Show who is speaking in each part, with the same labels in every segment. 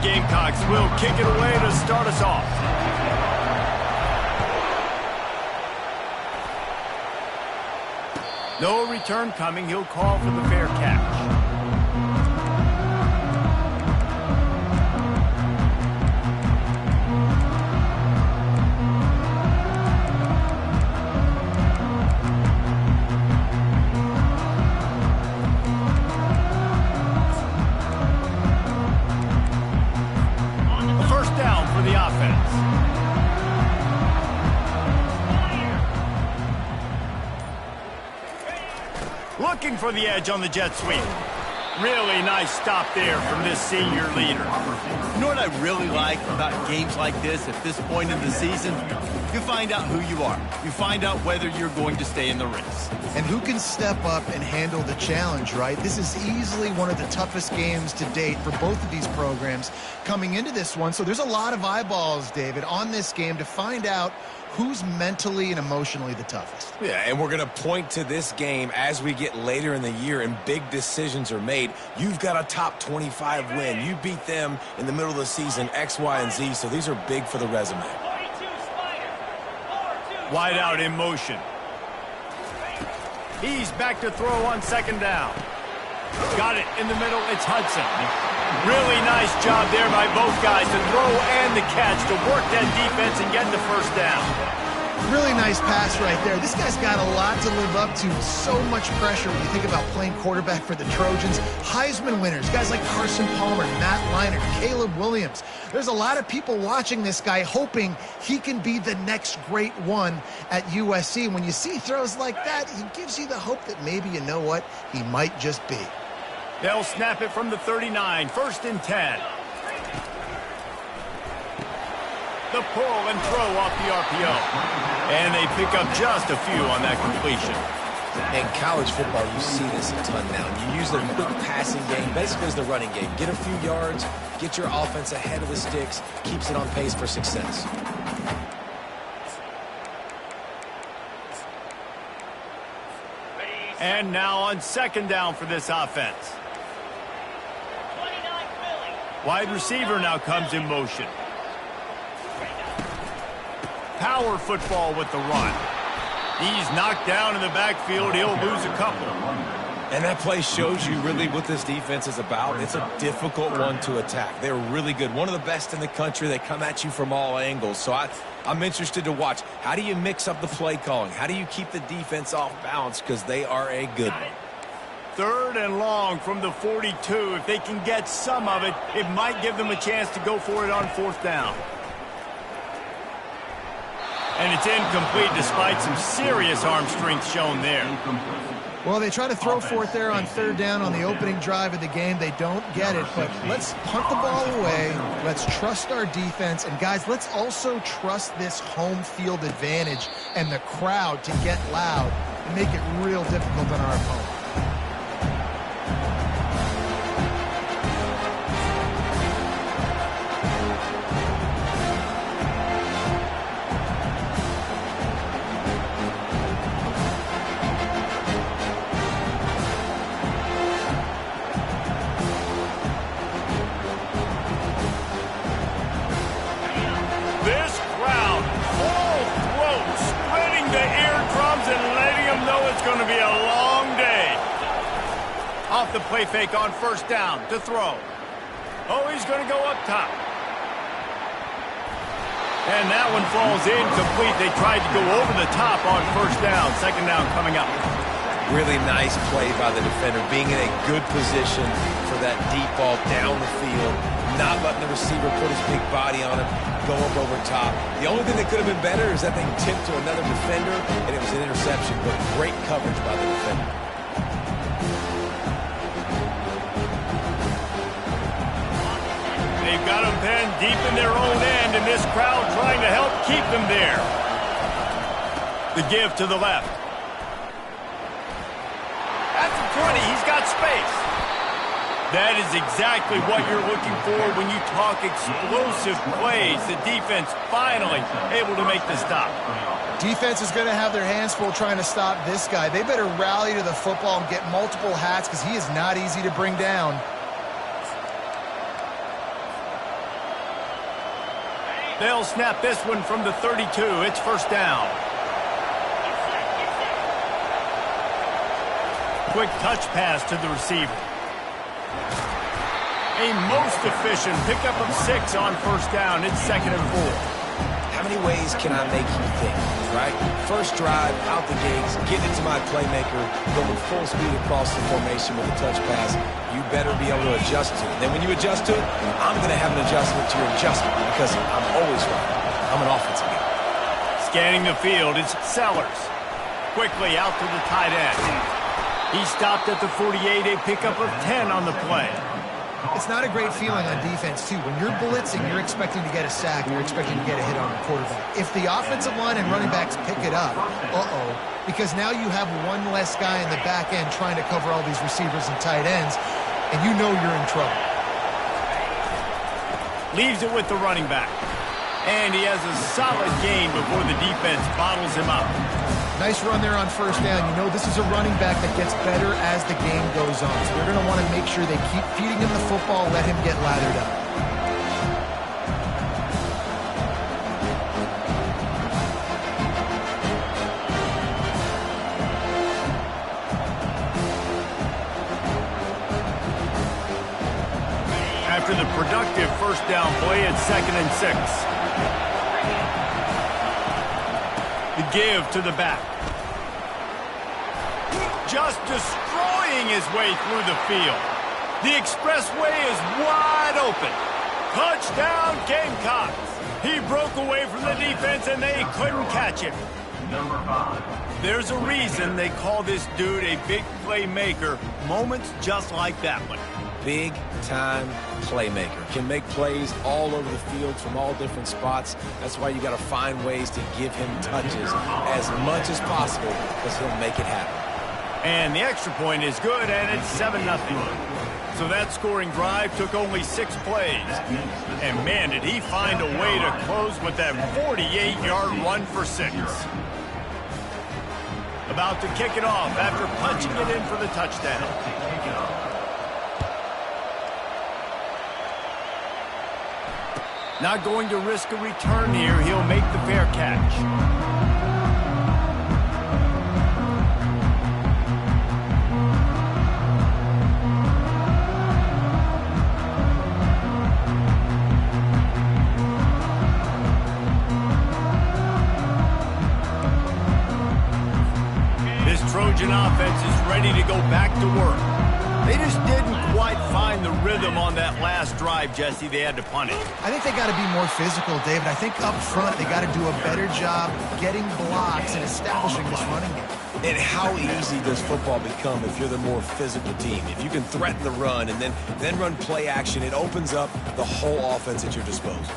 Speaker 1: Gamecocks will kick it away to start us off. No return coming. He'll call for the fair catch. Looking for the edge on the jet sweep. Really nice stop there from this senior leader.
Speaker 2: You know what I really like about games like this at this point in the season? You find out who you are. You find out whether you're going to stay in the race.
Speaker 3: And who can step up and handle the challenge, right? This is easily one of the toughest games to date for both of these programs coming into this one. So there's a lot of eyeballs, David, on this game to find out who's mentally and emotionally the toughest.
Speaker 4: Yeah, and we're going to point to this game as we get later in the year and big decisions are made. You've got a top 25 win. You beat them in the middle of the season, X, Y, and Z, so these are big for the resume.
Speaker 1: Wide out in motion. He's back to throw on second down. Got it in the middle. It's Hudson. Really nice job there by both guys to throw and the catch to work that defense and get the first down.
Speaker 3: Really nice pass right there. This guy's got a lot to live up to. So much pressure when you think about playing quarterback for the Trojans. Heisman winners, guys like Carson Palmer, Matt Leinart, Caleb Williams. There's a lot of people watching this guy hoping he can be the next great one at USC. And when you see throws like that, he gives you the hope that maybe, you know what, he might just be.
Speaker 1: They'll snap it from the 39, 1st and 10. The pull and throw off the RPO. And they pick up just a few on that completion.
Speaker 4: In college football, you see this a ton now. You use the quick passing game, basically as the running game. Get a few yards, get your offense ahead of the sticks, keeps it on pace for success.
Speaker 1: And now on second down for this offense. Wide receiver now comes in motion. Power football with the run. He's knocked down in the backfield. He'll lose a couple.
Speaker 4: And that play shows you really what this defense is about. It's a difficult one to attack. They're really good. One of the best in the country. They come at you from all angles. So I'm interested to watch. How do you mix up the play calling? How do you keep the defense off balance? Because they are a good one.
Speaker 1: 3rd and long from the 42. If they can get some of it, it might give them a chance to go for it on 4th down. And it's incomplete despite some serious arm strength shown there.
Speaker 3: Well, they try to throw for it there on 3rd down on the opening drive of the game. They don't get it, but let's punt the ball away. Let's trust our defense. And, guys, let's also trust this home field advantage and the crowd to get loud and make it real difficult on our opponent.
Speaker 1: Off the play fake on 1st down to throw. Oh, he's going to go up top. And that one falls incomplete. They tried to go over the top on 1st down. 2nd down coming up.
Speaker 4: Really nice play by the defender, being in a good position for that deep ball down the field, not letting the receiver put his big body on him, go up over top. The only thing that could have been better is that they tipped to another defender, and it was an interception, but great coverage by the defender.
Speaker 1: They've got them pinned deep in their own end, and this crowd trying to help keep them there. The give to the left. At the 20, he's got space. That is exactly what you're looking for when you talk explosive plays. The defense finally able to make the stop.
Speaker 3: Defense is going to have their hands full trying to stop this guy. They better rally to the football and get multiple hats because he is not easy to bring down.
Speaker 1: They'll snap this one from the 32. It's first down. Quick touch pass to the receiver. A most efficient pickup of 6 on first down. It's 2nd and 4.
Speaker 4: How many ways can I make you think, right? First drive, out the gates, get it to my playmaker, going full speed across the formation with a touch pass. You better be able to adjust to it. Then when you adjust to it, I'm going to have an adjustment to your adjustment because I'm always right. I'm an offensive guy.
Speaker 1: Scanning the field, it's Sellers. Quickly out to the tight end. He stopped at the 48, a pickup of 10 on the play.
Speaker 3: It's not a great feeling on defense, too. When you're blitzing, you're expecting to get a sack. You're expecting to get a hit on the quarterback. If the offensive line and running backs pick it up, because now you have one less guy in the back end trying to cover all these receivers and tight ends, and you know you're in trouble.
Speaker 1: Leaves it with the running back. And he has a solid gain before the defense bottles him up.
Speaker 3: Nice run there on first down. You know this is a running back that gets better as the game goes on. So they're going to want to make sure they keep feeding him the football, let him get lathered up.
Speaker 1: After the productive first down play, it's 2nd and 6. The give to the back. Just destroying his way through the field. The expressway is wide open. Touchdown, Gamecocks. He broke away from the defense, and they couldn't catch him. There's a reason they call this dude a big playmaker. Moments just like that one.
Speaker 4: Big-time playmaker. Can make plays all over the field from all different spots. That's why you got to find ways to give him touches as much as possible because he'll make it happen.
Speaker 1: And the extra point is good, and it's 7-0. So that scoring drive took only 6 plays. And, man, did he find a way to close with that 48-yard run for 6. About to kick it off after punching it in for the touchdown. Not going to risk a return here. He'll make the fair catch. This Trojan offense is ready to go back to work. They just didn't quite find the rhythm on that last drive, Jesse. They had to punt it.
Speaker 3: I think they got to be more physical, David. I think up front they got to do a better job getting blocks and establishing this running game.
Speaker 4: And how easy does football become if you're the more physical team? If you can threaten the run and then run play action, it opens up the whole offense at your disposal.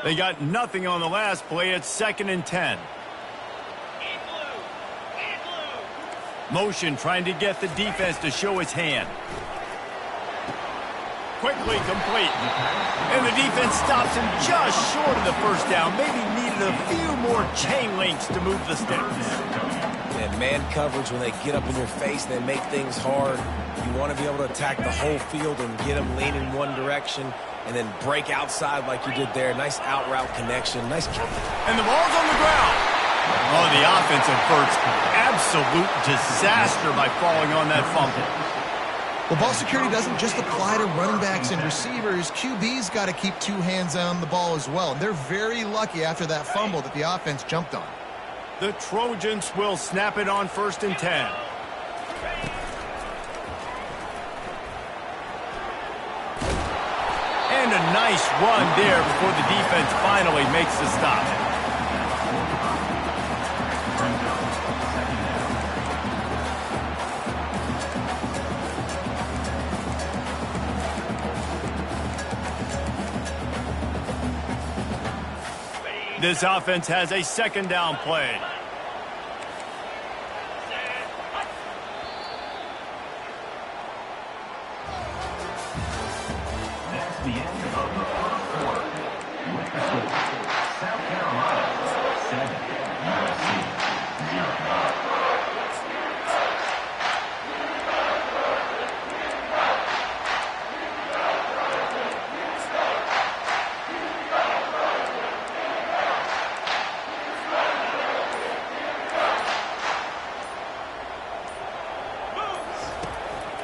Speaker 1: They got nothing on the last play. It's 2nd and 10. Motion trying to get the defense to show its hand. Quickly complete. And the defense stops him just short of the first down. Maybe needed a few more chain links to move the sticks.
Speaker 4: And man coverage, when they get up in your face, they make things hard. You want to be able to attack the whole field and get them leaning one direction and then break outside like you did there. Nice out route connection. Nice kick.
Speaker 1: And the ball's on the ground. Oh, the offense averts absolute disaster by falling on that fumble.
Speaker 3: Well, ball security doesn't just apply to running backs and receivers. QB's got to keep 2 hands on the ball as well. And they're very lucky after that fumble that the offense jumped on.
Speaker 1: The Trojans will snap it on 1st and 10. And a nice run there before the defense finally makes the stop. This offense has a 2nd down play.
Speaker 5: South Carolina, 7. USC, 0.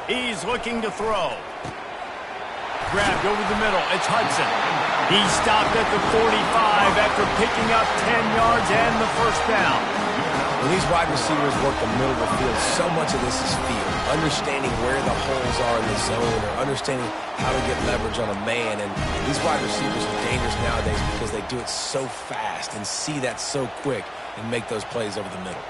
Speaker 1: He's looking to throw. Grabbed over the middle. It's Hudson. He stopped at the 45 after picking up 10 yards and the first down.
Speaker 4: When these wide receivers work the middle of the field, so much of this is feel. Understanding where the holes are in the zone or understanding how to get leverage on a man. And these wide receivers are dangerous nowadays because they do it so fast and see that so quick and make those plays over the middle.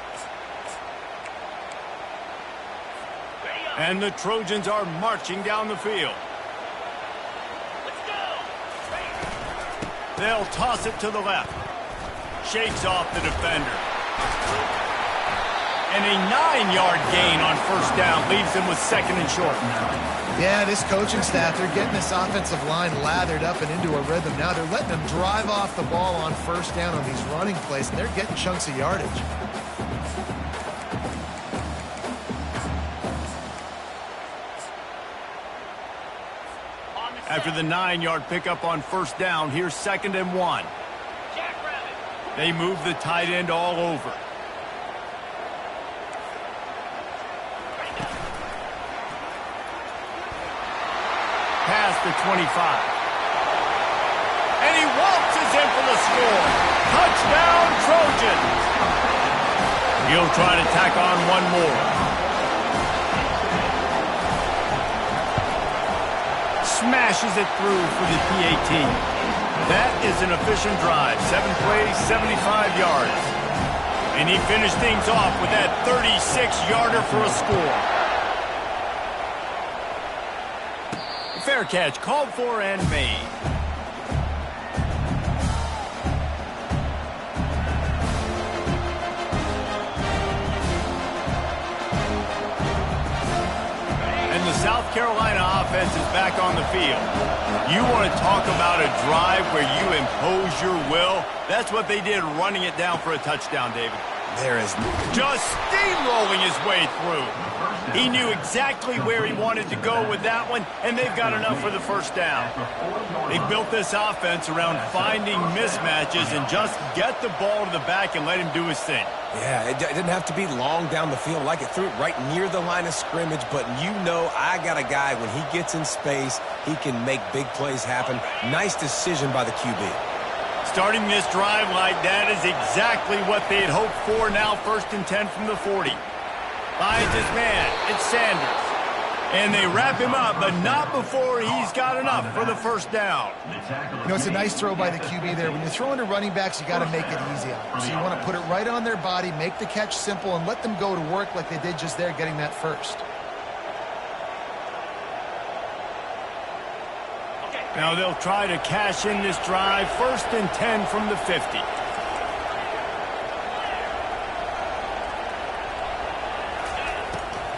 Speaker 1: And the Trojans are marching down the field. They'll toss it to the left. Shakes off the defender. And a 9-yard gain on first down leaves them with second and short.
Speaker 3: Yeah, this coaching staff, they're getting this offensive line lathered up and into a rhythm. Now they're letting them drive off the ball on first down on these running plays, and they're getting chunks of yardage.
Speaker 1: After the 9-yard pickup on first down, here's 2nd and 1. They move the tight end all over. Past the 25. And he waltzes in for the score. Touchdown, Trojans. He'll try to tack on one more. Smashes it through for the PAT. That is an efficient drive. 7 plays, 75 yards. And he finished things off with that 36-yarder for a score. Fair catch called for and made. South Carolina offense is back on the field. You want to talk about a drive where you impose your will? That's what they did, running it down for a touchdown, David.
Speaker 4: There is
Speaker 1: just steamrolling his way through. He knew exactly where he wanted to go with that one, and they've got enough for the first down. They built this offense around finding mismatches and just get the ball to the back and let him do his thing.
Speaker 4: Yeah, it didn't have to be long down the field. Like it threw it right near the line of scrimmage, but you know I got a guy, when he gets in space, he can make big plays happen. Nice decision by the QB.
Speaker 1: Starting this drive like that is exactly what they'd hoped for. Now 1st and 10 from the 40. Finds his man. It's Sanders. And they wrap him up, but not before he's got enough for the first down.
Speaker 3: You know, it's a nice throw by the QB there. When you're throwing to running backs, you got to make it easy on them. So you want to put it right on their body, make the catch simple, and let them go to work like they did just there, getting that first.
Speaker 1: Now they'll try to cash in this drive. 1st and 10 from the 50.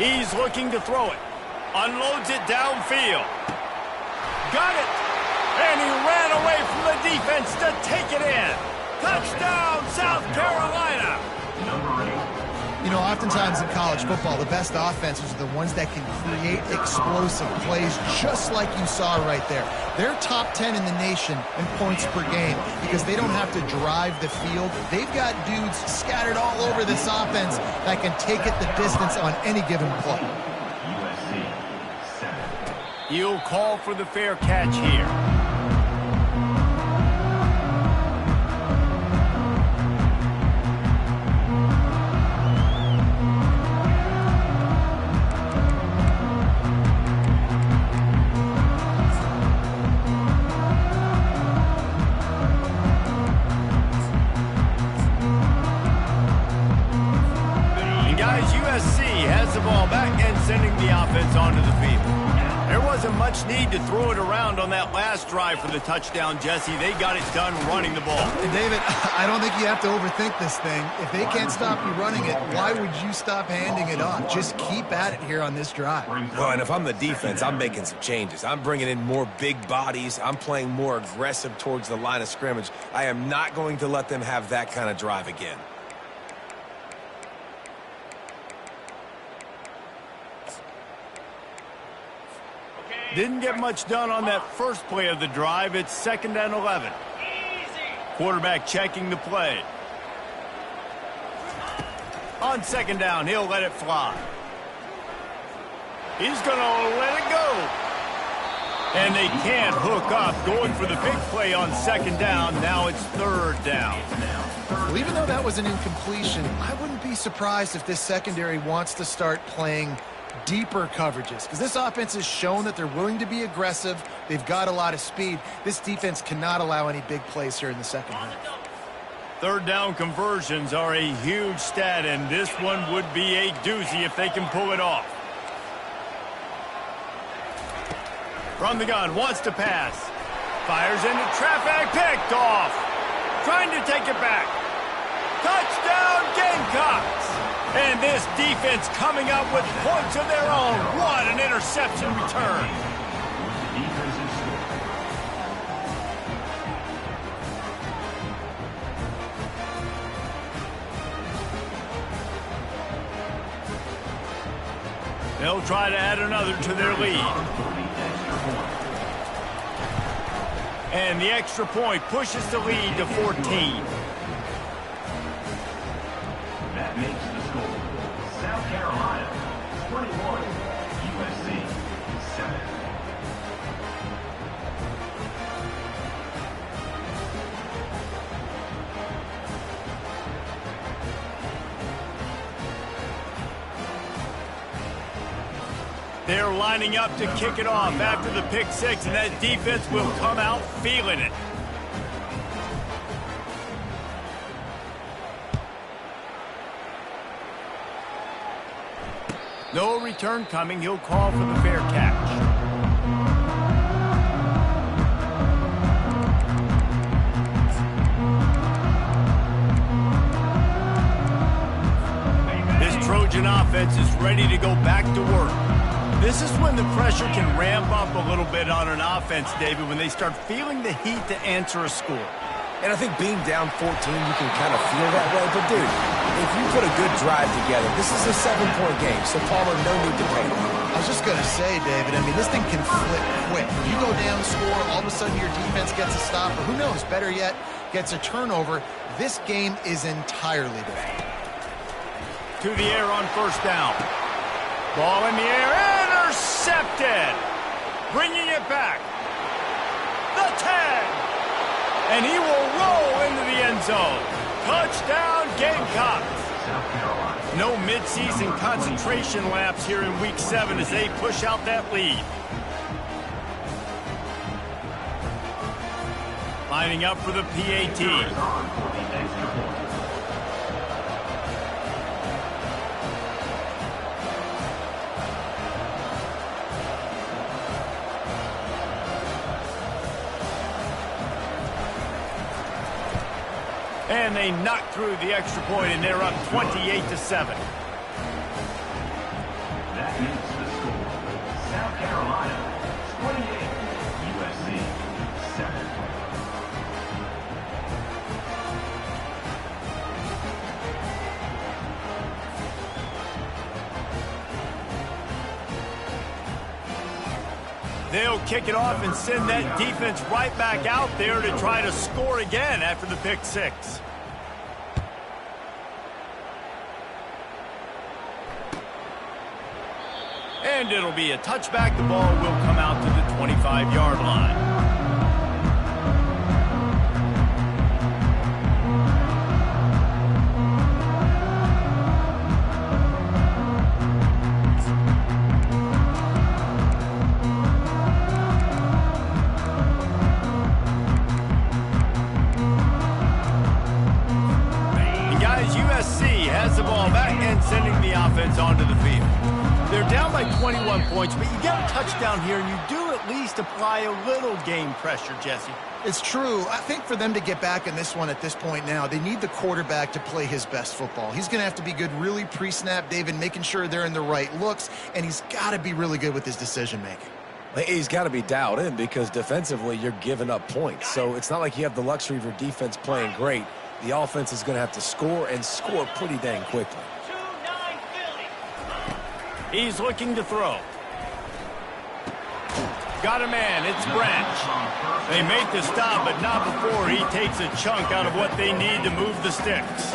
Speaker 1: He's looking to throw it. Unloads it downfield. Got it. And he ran away from the defense to take it in. Touchdown, South Carolina.
Speaker 3: You know, oftentimes in college football, the best offenses are the ones that can create explosive plays, just like you saw right there. They're top 10 in the nation in points per game because they don't have to drive the field. They've got dudes scattered all over this offense that can take it the distance on any given play.
Speaker 1: He'll call for the fair catch here. Sending the offense onto the field. There wasn't much need to throw it around on on that last drive for the touchdown, Jesse. They got it done running the ball.
Speaker 3: And David, I don't think you have to overthink this thing. If they can't stop you running it, why would you stop handing it off? Just keep at it here on this drive.
Speaker 4: Well, and if I'm the defense, I'm making some changes. I'm bringing in more big bodies. I'm playing more aggressive towards the line of scrimmage. I am not going to let them have that kind of drive again.
Speaker 1: Didn't get much done on that first play of the drive. It's 2nd and 11. Quarterback checking the play. On 2nd down, he'll let it fly. He's going to let it go. And they can't hook up. Going for the big play on 2nd down. Now it's 3rd down.
Speaker 3: Well, even though that was an incompletion, I wouldn't be surprised if this secondary wants to start playing deeper coverages, because this offense has shown that they're willing to be aggressive. They've got a lot of speed. This defense cannot allow any big plays here in the second half.
Speaker 1: 3rd down conversions are a huge stat, and this one would be a doozy if they can pull it off. From the gun, wants to pass. Fires into traffic, picked off. Trying to take it back. Touchdown, Gamecocks! And this defense coming up with points of their own. What an interception return.
Speaker 5: Defensive score.
Speaker 1: They'll try to add another to their lead. And the extra point pushes the lead to 14.
Speaker 5: That makes the score. South Carolina 21, USC 7.
Speaker 1: They're lining up to kick it off after the pick six, and that defense will come out feeling it. No return coming. He'll call for the fair catch. This Trojan offense is ready to go back to work. This is when the pressure can ramp up a little bit on an offense, David, when they start feeling the heat to answer a score.
Speaker 4: And I think being down 14, you can kind of feel that way. But, dude, if you put a good drive together, this is a 7-point game, so Palmer, no need to panic.
Speaker 3: I was just going to say, David, I mean, this thing can flip quick. You go down, score, all of a sudden your defense gets a stop, or who knows, better yet, gets a turnover. This game is entirely different.
Speaker 1: To the air on 1st down. Ball in the air, intercepted. Bringing it back. The 10. And he will roll into the end zone. Touchdown, Gamecocks.
Speaker 5: South Carolina.
Speaker 1: No midseason concentration laps here in Week 7 as they push out that lead. Lining up for the PAT.
Speaker 5: On for the extra point.
Speaker 1: And they knock through the extra point, and they're up 28-7.
Speaker 5: That makes the score. South Carolina 28, USC 7.
Speaker 1: They'll kick it off and send that defense right back out there to try to score again after the pick six. And it'll be a touchback. The ball will come out to the 25-yard line. USC has the ball back and sending the offense onto the field. They're down by 21 points, but you get a touchdown here, and you do it
Speaker 2: at least apply a little game pressure, Jesse.
Speaker 3: It's true. I think for them to get back in this one at this point now, they need the quarterback to play his best football. He's going to have to be good really pre-snap, David, making sure they're in the right looks, and he's got to be really good with his decision-making.
Speaker 4: He's got to be dialed in because defensively you're giving up points. So it's not like you have the luxury of your defense playing great. The offense is going to have to score and score pretty dang quickly.
Speaker 1: He's looking to throw. Got a man. It's Branch. They make the stop, but not before he takes a chunk out of what they need to move the sticks.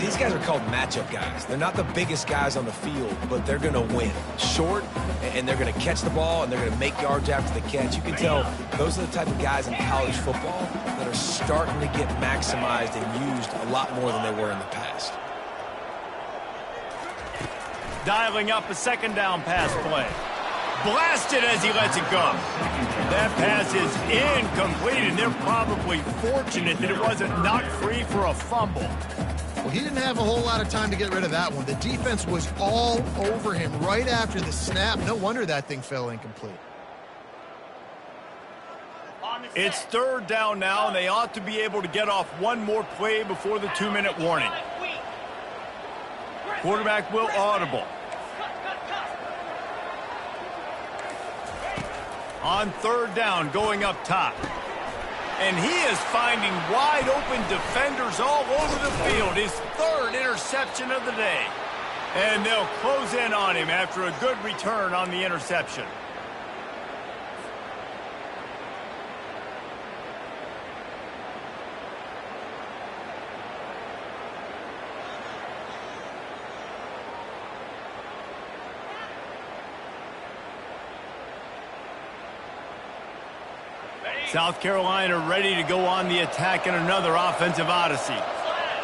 Speaker 4: These guys are called matchup guys. They're not the biggest guys on the field, but they're going to win. Short, and they're going to catch the ball, and they're going to make yards after the catch. You can tell those are the type of guys in college football that are starting to get maximized and used a lot more than they were in the past.
Speaker 1: Dialing up a second down pass play. Blasted as he lets it go. That pass is incomplete, and they're probably fortunate that it wasn't knocked free for a fumble.
Speaker 3: Well, he didn't have a whole lot of time to get rid of that one. The defense was all over him right after the snap. No wonder that thing fell incomplete.
Speaker 1: It's third down now, and they ought to be able to get off one more play before the 2-minute warning. Quarterback will audible. On third down, going up top. And he is finding wide-open defenders all over the field. His third interception of the day. And they'll close in on him after a good return on the interception. South Carolina ready to go on the attack in another offensive odyssey.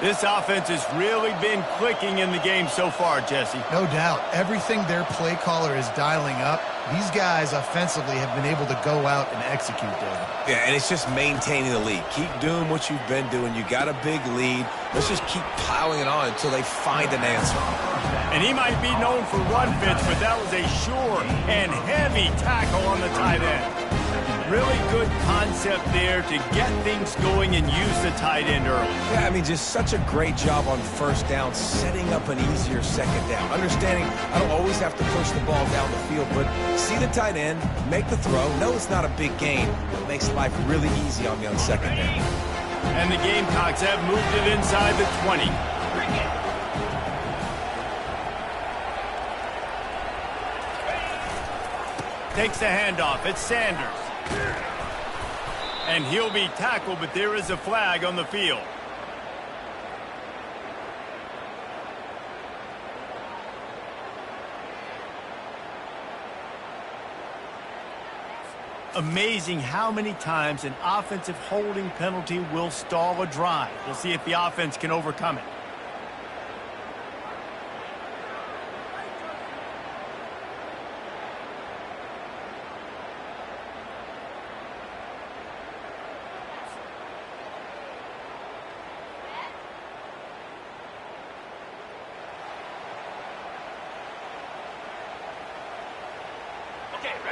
Speaker 1: This offense has really been clicking in the game so far, Jesse.
Speaker 3: No doubt. Everything their play caller is dialing up, these guys offensively have been able to go out and execute, David.
Speaker 4: Yeah, and it's just maintaining the lead. Keep doing what you've been doing. You got a big lead. Let's just keep piling it on until they find an answer.
Speaker 1: And he might be known for run fits, but that was a sure and heavy tackle on the tight end. Really good concept there to get things going and use the tight end early.
Speaker 4: Yeah, I mean, just such a great job on first down, setting up an easier second down. Understanding I don't always have to push the ball down the field, but see the tight end, make the throw. No, it's not a big gain, but it makes life really easy on me on second down.
Speaker 1: And the Gamecocks have moved it inside the 20. Takes the handoff. It's Sanders. And he'll be tackled, but there is a flag on the field. Amazing how many times an offensive holding penalty will stall a drive. We'll see if the offense can overcome it.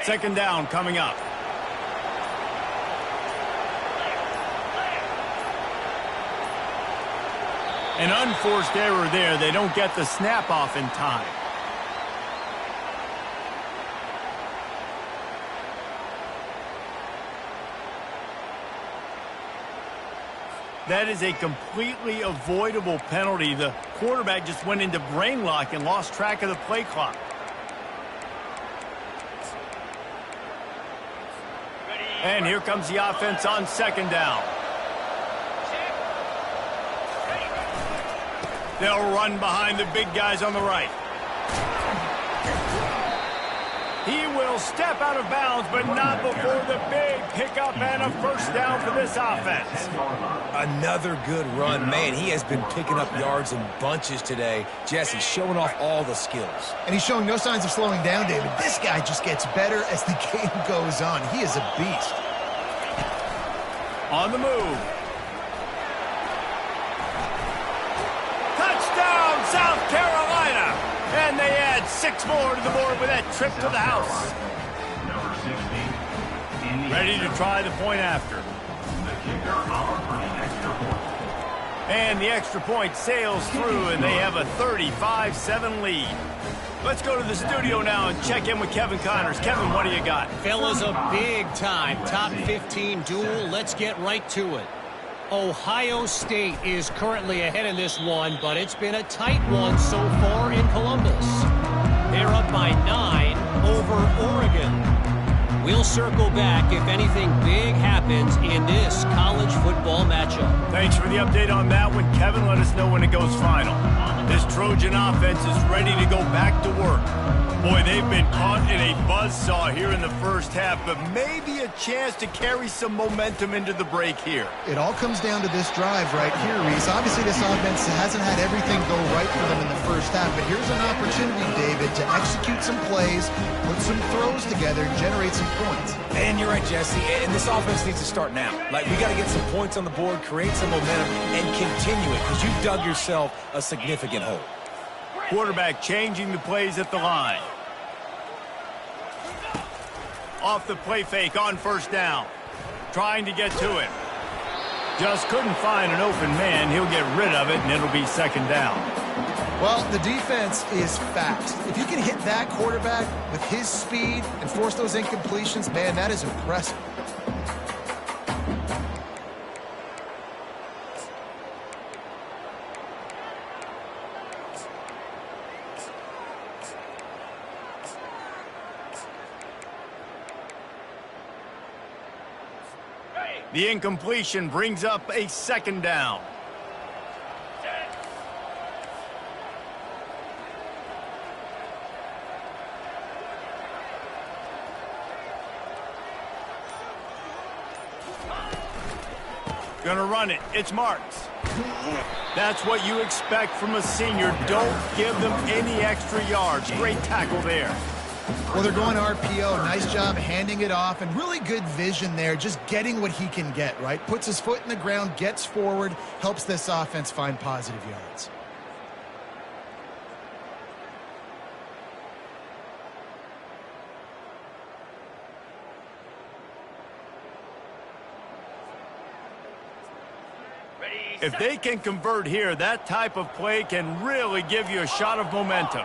Speaker 1: Second down coming up. An unforced error there. They don't get the snap off in time. That is a completely avoidable penalty. The quarterback just went into brain lock and lost track of the play clock. And here comes the offense on second down. They'll run behind the big guys on the right. He will step out of bounds, but not before the big pickup and a first down for this offense.
Speaker 4: Another good run. Man, he has been picking up yards in bunches today. Jesse showing off all the skills.
Speaker 3: And he's showing no signs of slowing down, David. This guy just gets better as the game goes on. He is a beast.
Speaker 1: On the move. Touchdown, South Carolina! And they add 6 more to the board with that trip to the house.
Speaker 5: Number 16.
Speaker 1: Ready to try the point after.
Speaker 5: The kicker on for the extra point.
Speaker 1: And the extra point sails through, and they have a 35-7 lead. Let's go to the studio now and check in with Kevin Connors. Kevin, what do you got?
Speaker 6: Fellas, a big-time top 15 duel. Let's get right to it. Ohio State is currently ahead in this one, but it's been a tight one so far in Columbus. They're up by 9 over Oregon. We'll circle back if anything big happens in this college football matchup.
Speaker 1: Thanks for the update on that one, Kevin. Let us know when it goes final. This Trojan offense is ready to go back to work. Boy, they've been caught in a buzzsaw here in the first half, but maybe a chance to carry some momentum into the break here.
Speaker 3: It all comes down to this drive right here, Reese. Obviously, this offense hasn't had everything go right for them in the first half, but here's an opportunity, David, to execute some plays, put some throws together, and generate some points.
Speaker 4: And you're right, Jesse, and this offense needs to start now. Like, we got to get some points on the board, create some momentum, and continue it, because you've dug yourself a significant hole.
Speaker 1: Quarterback changing the plays at the line. Off the play fake on first down. Trying to get to it. Just couldn't find an open man. He'll get rid of it, and it'll be second down.
Speaker 3: Well, the defense is fast. If you can hit that quarterback with his speed and force those incompletions, man, that is impressive.
Speaker 1: The incompletion brings up a second down. Gonna run it. It's Marks. That's what you expect from a senior. Don't give them any extra yards. Great tackle there.
Speaker 3: Well, they're going RPO. Nice job handing it off, and really good vision there, just getting what he can get, right? Puts his foot in the ground, gets forward, helps this offense find positive yards.
Speaker 1: If they can convert here, that type of play can really give you a shot of momentum.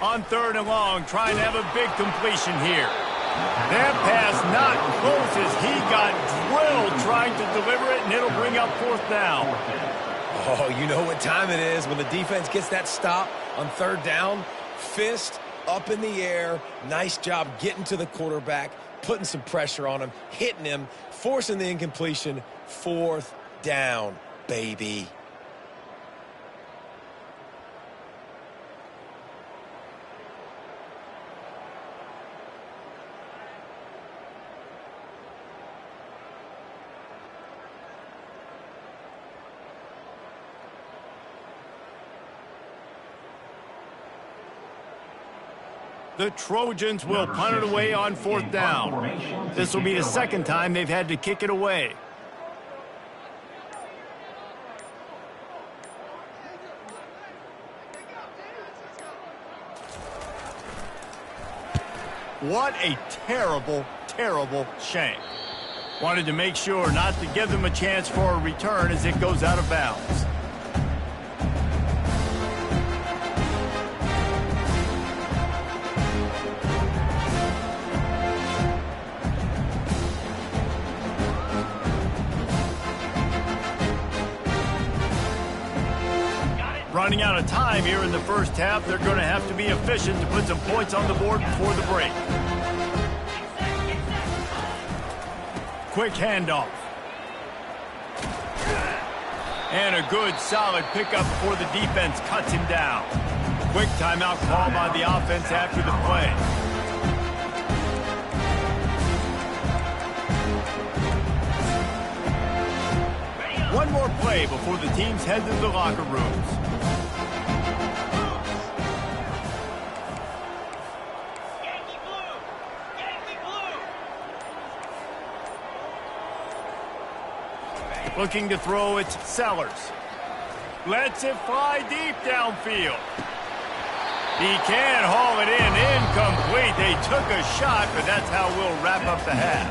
Speaker 1: On third and long, trying to have a big completion here. That pass not close as he got drilled trying to deliver it, and it'll bring up fourth down.
Speaker 4: Oh, you know what time it is when the defense gets that stop on third down. Fist up in the air. Nice job getting to the quarterback, putting some pressure on him, hitting him, forcing the incompletion. Fourth down, baby.
Speaker 1: The Trojans will punt it away on fourth down. This will be the second time they've had to kick it away. What a terrible, terrible shank. Wanted to make sure not to give them a chance for a return as it goes out of bounds. Running out of time here in the first half. They're going to have to be efficient to put some points on the board before the break. Quick handoff. And a good, solid pickup before the defense cuts him down. Quick timeout call by the offense after the play. One more play before the teams head to the locker rooms. Looking to throw, it's Sellers. Lets it fly deep downfield. He can haul it in. Incomplete. They took a shot, but that's how we'll wrap up the half.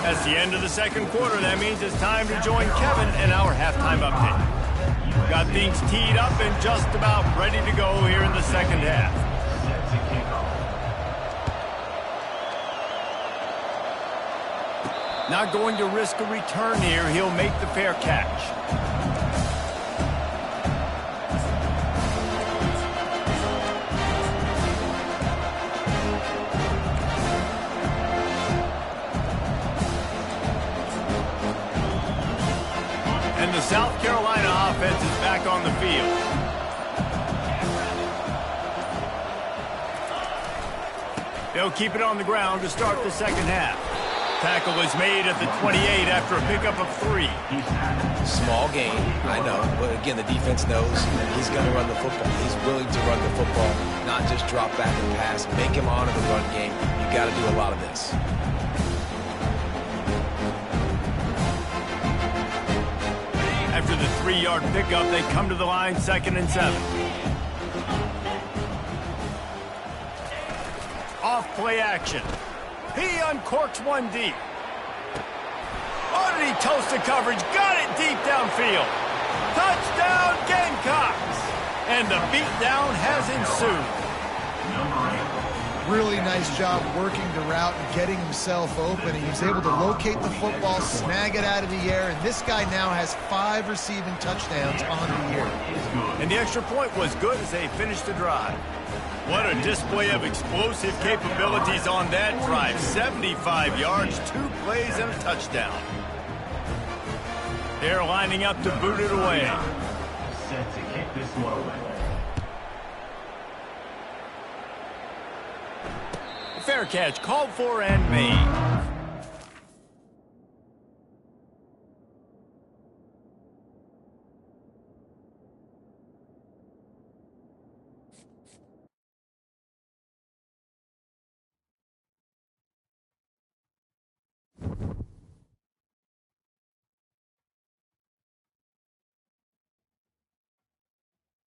Speaker 1: That's the end of the second quarter. That means it's time to join Kevin in our halftime update. Got things teed up and just about ready to go here in the second half. Not going to risk a return here. He'll make the fair catch. And the South Carolina offense is back on the field. They'll keep it on the ground to start the second half. Tackle is made at the 28 after a pickup of 3.
Speaker 4: Small gain, I know. But again, the defense knows he's going to run the football. He's willing to run the football, not just drop back and pass. Make him honor the run game. You got to do a lot of this.
Speaker 1: After the 3-yard pickup, they come to the line 2nd and 7. Off play action. He uncorks one deep. Oh, did he toast the coverage? Got it deep downfield. Touchdown, Gamecocks! And the beatdown has ensued.
Speaker 3: Really nice job working the route and getting himself open. He was able to locate the football, snag it out of the air, and this guy now has 5 receiving touchdowns on the year.
Speaker 1: And the extra point was good as they finished the drive. What a display of explosive capabilities on that drive. 75 yards, 2 plays, and a touchdown. They're lining up to boot it away.
Speaker 5: Set to kick this one away.
Speaker 1: Fair catch called for and made.